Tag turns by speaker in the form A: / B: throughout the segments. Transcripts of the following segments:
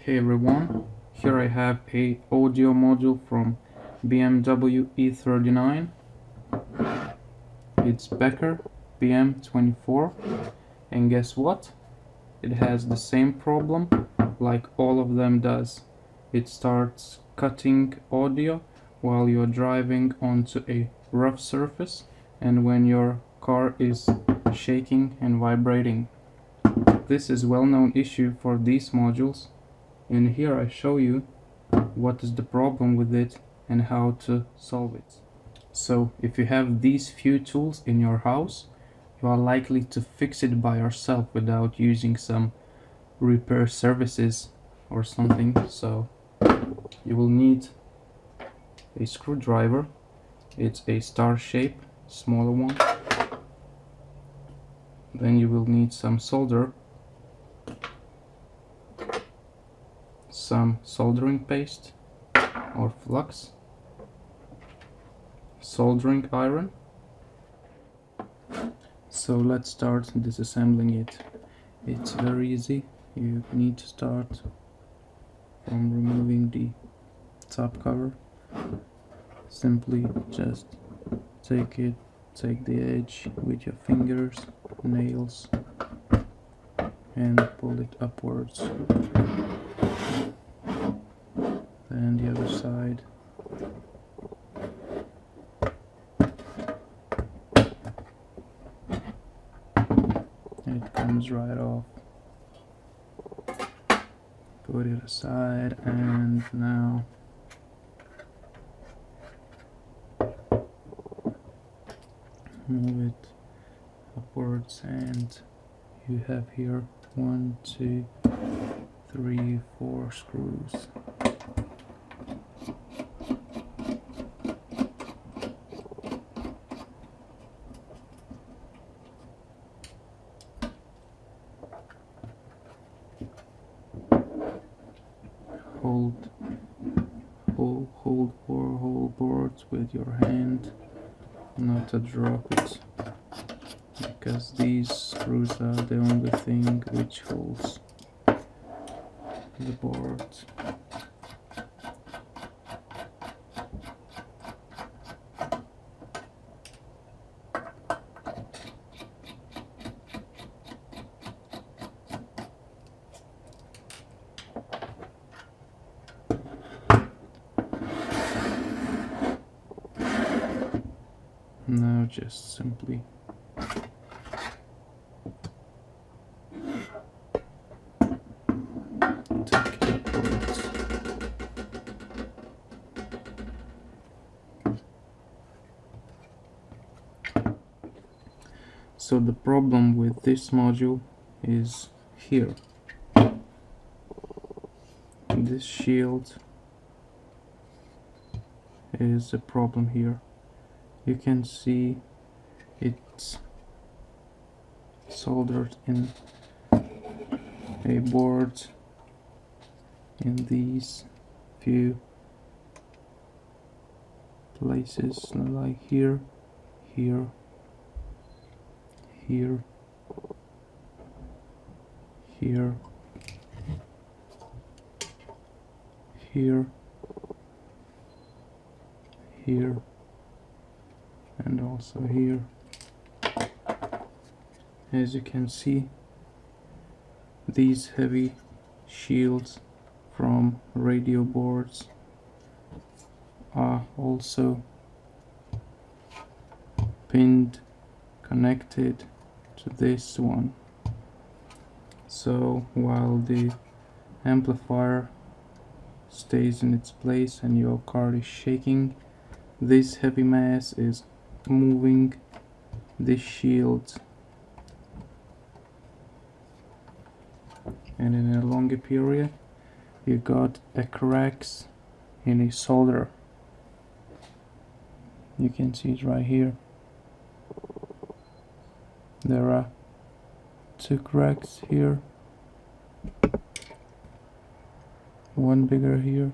A: Hey everyone, here I have a audio module from BMW E39. It's Becker BM24, and guess what? It has the same problem like all of them does. It starts cutting audio while you're driving onto a rough surface and when your car is shaking and vibrating. This is a well-known issue for these modules, and here I show you what is the problem with it and how to solve it. So if you have these few tools in your house, you are likely to fix it by yourself without using some repair services or something. So you will need a screwdriver. It's a star shape, smaller one. Then you will need some solder, some soldering paste or flux, soldering iron. So let's start disassembling it. It's very easy. You need to start from removing the top cover. Simply just take the edge with your fingers, nails, and pull it upwards. Then the other side. It comes right off. Put it aside, and now move it upwards, and you have here 1, 2, 3, 4 screws. Hold whole boards with your hand, not to drop it, because these screws are the only thing which holds the board. Now just simply take it upwards. So the problem with this module is here. This shield is a problem here. You can see it's soldered in a board in these few places, like here, here, here, here, here, here, and also here. As you can see, these heavy shields from radio boards are also pinned, connected to this one. So while the amplifier stays in its place and your car is shaking, this heavy mass is moving this shield, and in a longer period you got a cracks in a solder. You can see it right here. There are 2 cracks here, one bigger here.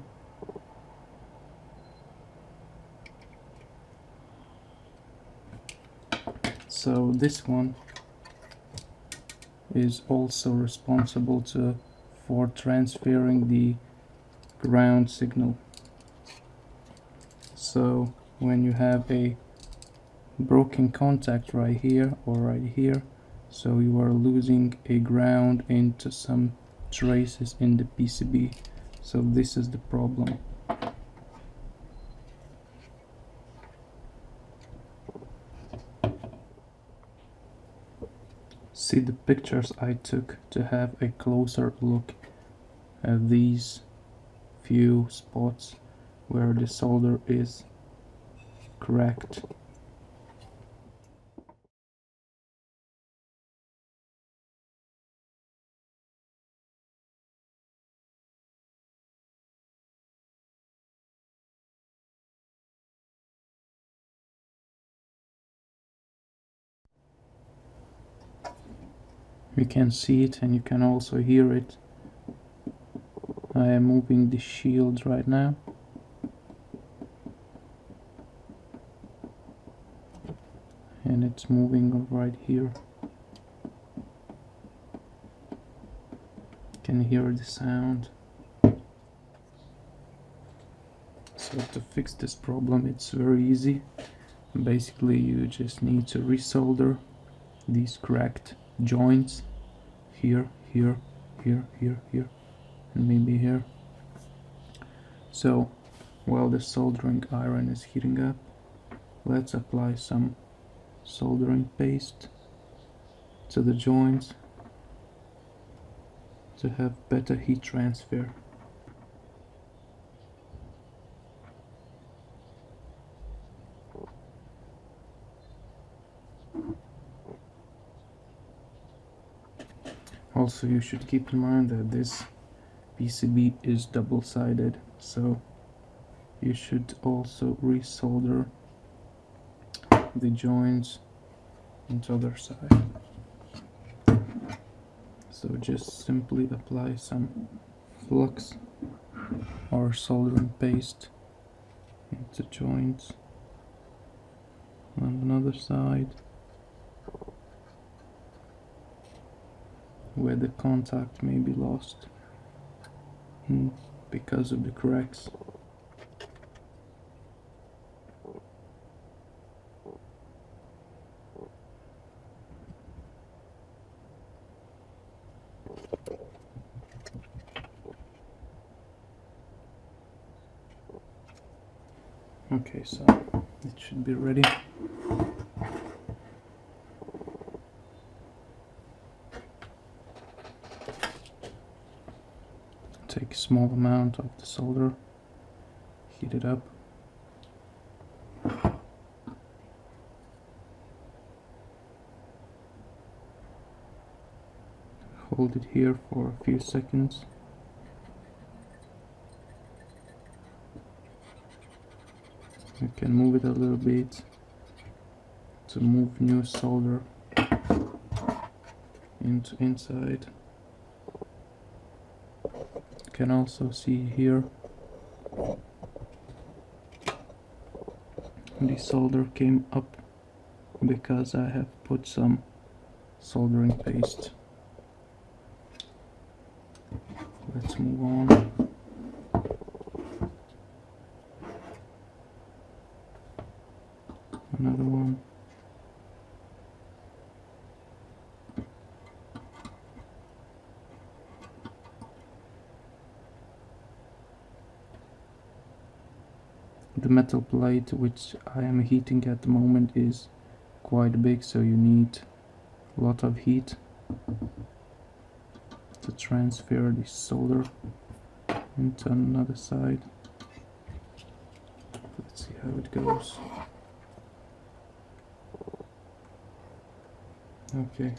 A: So this one is also responsible to for transferring the ground signal. So when you have a broken contact right here or right here, so you are losing a ground into some traces in the PCB. So this is the problem. See the pictures I took to have a closer look at these few spots where the solder is cracked. You can see it and you can also hear it. I am moving the shield right now. And it's moving right here. You can hear the sound. So to fix this problem, it's very easy. Basically, you just need to resolder these cracked joints here, here, here, here, here, and maybe here. So while the soldering iron is heating up, let's apply some soldering paste to the joints to have better heat transfer. Also, you should keep in mind that this PCB is double-sided, so you should also resolder the joints into the other side. So just simply apply some flux or soldering paste into joints on another side where the contact may be lost because of the cracks. Okay, so it should be ready. Take a small amount of the solder, heat it up. Hold it here for a few seconds. You can move it a little bit to move new solder into inside. You can also see here the solder came up because I have put some soldering paste. Let's move on. Another one. The metal plate which I am heating at the moment is quite big, so you need a lot of heat to transfer the solder into another side. Let's see how it goes. Okay.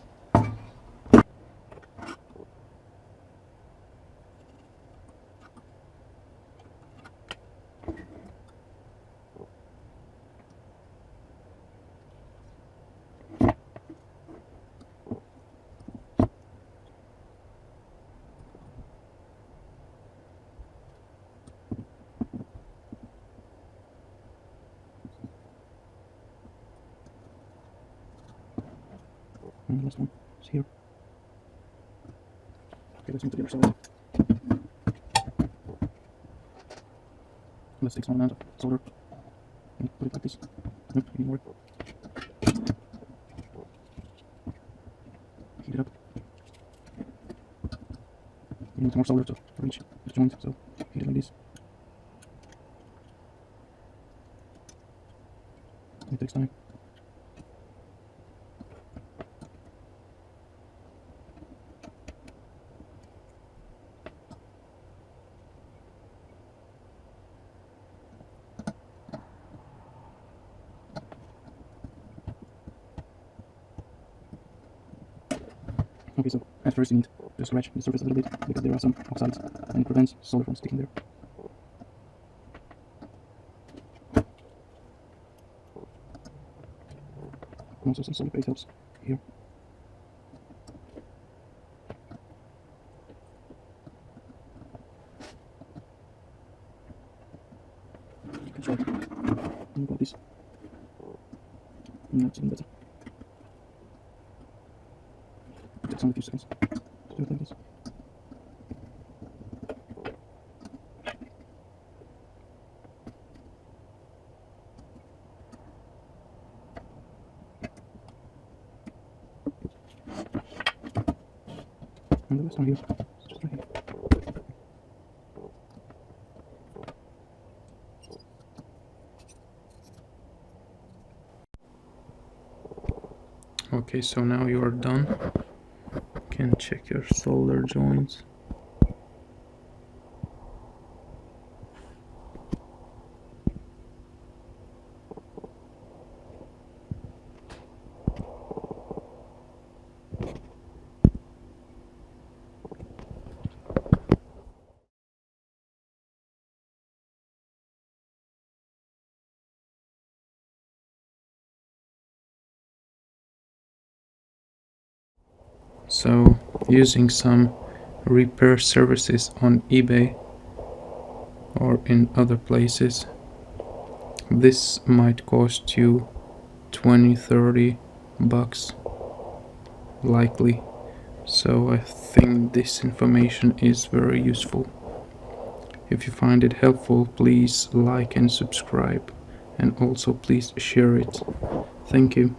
A: And the last one is here. Okay, let's move to the other side. let's take small amount of solder and put it like this. Nope, need more. Heat it up. You need more solder to reach this joint, so heat it like this. It takes time. Okay, so at first you need to scratch the surface a little bit because there are some oxides and it prevents solder from sticking there. And also some solder paste helps here. You can try and got this. Now it's even better. It takes only a few seconds. Just do it like this. And the last one here, just right here. Okay, so now you are done. You can check your solder joints. So, using some repair services on eBay or in other places, this might cost you 20-30 bucks likely. So I think this information is very useful. If you find it helpful, please like and subscribe, and also please share it. Thank you.